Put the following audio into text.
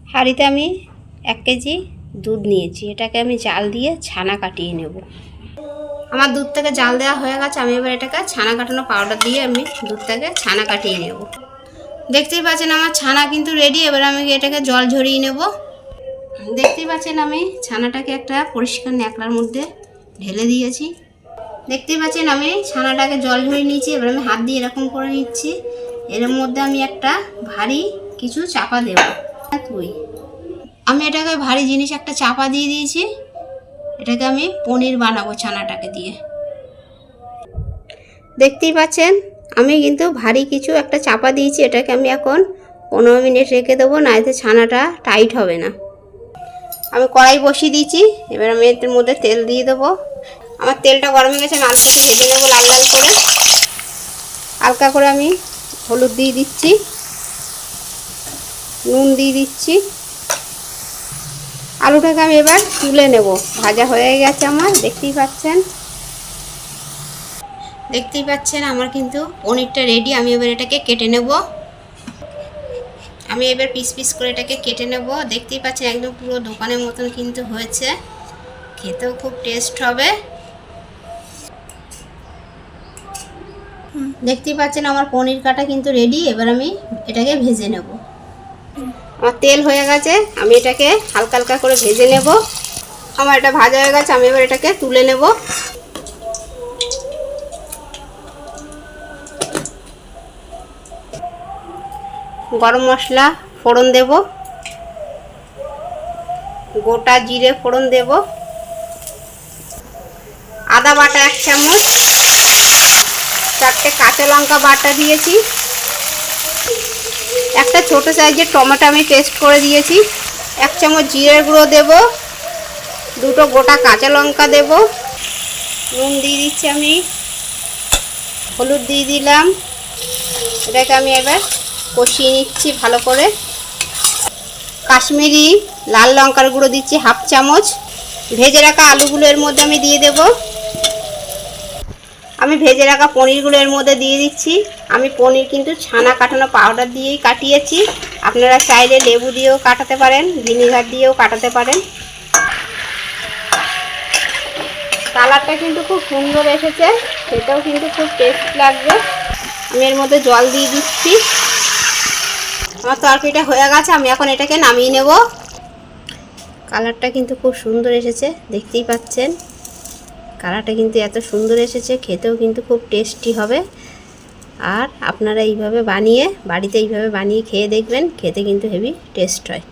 হাঁড়িতে আমি 1 কেজি দুধ নিয়েছি, এটাকে আমি জাল দিয়ে ছানা কাটিয়ে নেব। আমার দুধ থেকে জাল দেওয়া হয়ে গেছে, আমি এবার এটাকে ছানা কাটানো পাউডার দিয়ে আমি দুধটাকে ছানা কাটিয়ে নেব। দেখতেই পাচ্ছেন আমার ছানা কিন্তু রেডি। এবার আমি এটাকে জল ঝরিয়ে নেব। দেখতেই পাচ্ছেন আমি ছানাটাকে একটা পরিষ্কার ন্যাকড়ার মধ্যে ঢেলে দিয়েছি। দেখতেই পাচ্ছেন আমি ছানাটাকে জল ঝরিয়ে নিয়েছি। এবার আমি হাত দিয়ে এরকম করে নিচ্ছি। এর মধ্যে আমি একটা ভারী কিছু চাপা দেব। আমি এটাকে ভারী জিনিস একটা চাপা দিয়ে দিয়েছি। এটাকে আমি পনির বানাবো ছানাটাকে দিয়ে। দেখতেই পাচ্ছেন আমি কিন্তু ভারী কিছু একটা চাপা দিয়েছি। এটাকে আমি এখন 15 মিনিট রেখে দেবো, নাইতে ছানাটা টাইট হবে না। আমি কড়াই বসিয়ে দিয়েছি। এবার আমি এর মধ্যে তেল দিয়ে দেবো। আমার তেলটা গরম হয়ে গেছে, আমি আলু কিছু ভেজে নেবো লাল লাল করে। হালকা করে আমি হলুদ দিয়ে দিচ্ছি, নুন দিয়ে দিচ্ছি। আলুটাকে আমি এবার তুলে নেব। ভাজা হয়ে গেছে আমার, দেখতেই পাচ্ছেন আমার কিন্তু পনিরটা রেডি। আমি এবার এটাকে কেটে নেব। আমি এবার পিস পিস করে এটাকে কেটে নেব। দেখতেই পাচ্ছেন একদম পুরো দোকানের মতন কিন্তু হয়েছে, খেতেও খুব টেস্ট হবে। দেখতেই পাচ্ছেন আমার পনির কাটা কিন্তু রেডি। এবার আমি এটাকে ভেজে নেব। আমার তেল হয়ে গেছে, আমি এটাকে হালকা হালকা করে ভেজে নেব। আমার এটা ভাজা হয়ে গেছে, আমি এবার এটাকে তুলে নেব। গরম মশলা ফোড়ন দেব, গোটা জিরে ফোড়ন দেব, আদা বাটা 1 চামচ, 4টে কাঁচা লঙ্কা বাটা দিয়েছি, একটা ছোট সাইজের টমেটো আমি পেস্ট করে দিয়েছি, 1 চামচ জিরের গুঁড়ো দেব, 2টো গোটা কাঁচা লঙ্কা দেব, নুন দিয়ে দিচ্ছি, আমি হলুদ দিয়ে দিলাম। এটাকে আমি এবার কষিয়ে নিচ্ছি ভালো করে। কাশ্মীরি লাল লঙ্কার গুঁড়ো দিচ্ছি 1/2 চামচ। ভেজে রাখা আলুগুলো এর মধ্যে আমি দিয়ে দেব। আমি ভেজে রাখা পনিরগুলো এর মধ্যে দিয়ে দিচ্ছি। আমি পনির কিন্তু ছানা কাটানো পাউডার দিয়েই কাটিয়েছি। আপনারা চাইলে লেবু দিয়েও কাটাতে পারেন, ভিনিগার দিয়েও কাটাতে পারেন। কালারটা কিন্তু খুব সুন্দর এসেছে, খেতেও কিন্তু খুব টেস্ট লাগবে। আমি এর মধ্যে জল দিয়ে দিচ্ছি। আমার তরকারিটা হয়ে গেছে, আমি এখন এটাকে নামিয়ে নেব। কালারটা কিন্তু খুব সুন্দর এসেছে, দেখতেই পাচ্ছেন। কালারটা কিন্তু এত সুন্দর এসেছে, খেতেও কিন্তু খুব টেস্টি হবে। আর আপনারা এইভাবে বানিয়ে বাড়িতে এইভাবে বানিয়ে খেয়ে দেখবেন, খেতে কিন্তু হেভি টেস্ট হয়।